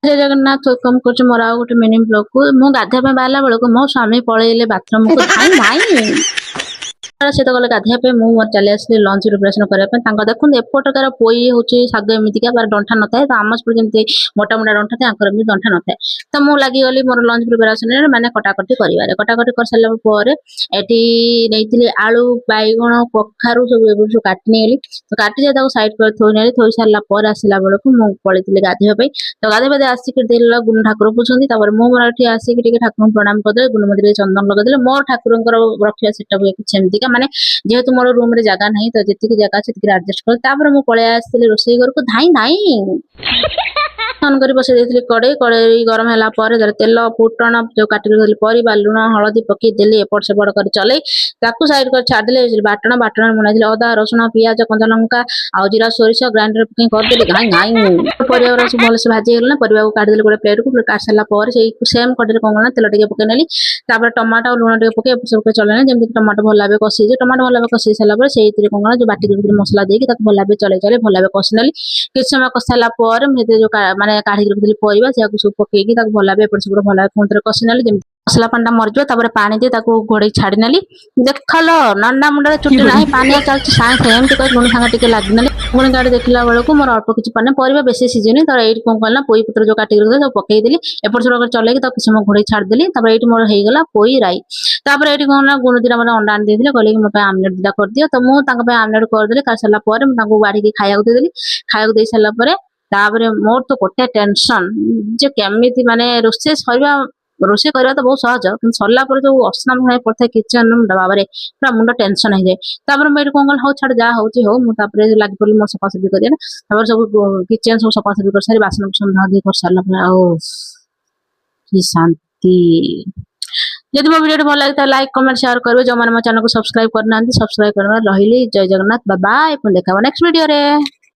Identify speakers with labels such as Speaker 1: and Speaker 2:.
Speaker 1: जय जगन्नाथ वेलकम कर मोर आ गोटे मिनी ब्लॉग को मु गाधिया बाहला बेलू मो स्वामी पलैले बाथरूम को धाई धाई से तो गले गाधिया पे मु मोर चली आसली लंच प्रिपरेशन करने देखो एपटकार पोई हूँ शाग एमतीका बार डंठा न था आमसपुर जमी मोटा मोटा डंठा था डंठा न था तो मुझे लगिगली मोर लंच प्रिपरेशन मैंने कटाकटी कर कटाकटी कर सारापर ये आलू बैगण कखारू सब काटी नहीं तो काटी सैड कर थोड़ी थोई सारापर आसला बेलू मुझे पलैली गाधेवाई तो गाधे आसिक गुण ठाकुर पूछती मुझे आसिक ठाकुर प्रणाम करदे गुण मध्य चंदन लगेदे मोर ठाकुर रखा सेटअप किसी माने जेहेतु मोर रूम रे जगह नहीं तो जी जगह अच्छे एडजस्ट कर पलि आसली रोसई घर को धाई धाई ऑन कर बसई देती कड़े कड़े गरम है तेल फुटण जो काटिक परिवा लुण हलदी पकई देली एपट सेपट कर चले साइड कर छाड़देली बाटण बाटण मुनाई अदा रसुण पियाज कंचा लंका आउ जीरा सोरिष ग्राइंडर पकई करदेली घाई घाई परिवा सब भलसे भाजी गला परिवा को काटिदेली गोटे प्लेट को काट सारापर से सेम कड़े कौन कला तेल टे पकई नेली टमाटो और लुण टे पकई सब चल जमी टमाटो भल भाव कषि टमाटो भल भाव कषि सारापर से कौन कला जो बाटी मसला देकी भल भाव चले चले भल भाव कषि नेली किसी समय कषि सारापर जो माने काढ़ी रखी परिवा सब पकईकी भल भाव एपट सेपट भल भाव पुणी कषि नेली मसला पानी मरज पानी दे घोड़े छाड़ी नेली देखल नंडा मुंडे चुटी ना पानी चलती सागे एमती कह लुण सांगे टे लगिनेली पुणी गाड़ी देखला बेलू मोर अल्प किसी पानी परिवा बेसी सीझुनी तो ये कौन कल पोई पत्र जो काटिक रखी सब पकईदेली एपट सेपट चलैकी किसी समय घोड़े छाड़देली ये मोर होगा पोई राई ये कौन गुण दीटा मतलब अंडा आनी देते कहले मो आमलेट दीटा कर दियो तो मुझे आमलेट करदेली कर सारापर बाढ़ी खाया देदेली खाया दे सारापर मोर तो गोटे टेंशन जे केमी माने रोसे सर रोषे करवा तो बहुत सहज कि सरला जो असना भाई पड़ता है किचन बाबा पूरा मुंड टेंशन हो जाए मुझे कौन कल हो छाड़ जहाँ हो मुझे लगी पड़ी मोर सफासफी कर सब किचन सब सफासफी कर सारी बासन बुसन धुआधुई कर सारा कि शांति जब मो वीडियो भल लगे लाइक कमेंट शेयर करेंगे जो मैंने मो चैनल को सब्सक्राइब करना सब्सक्राइब करना रही जय जगन्नाथ बाय बाय देखा नेक्स्ट वीडियो रे।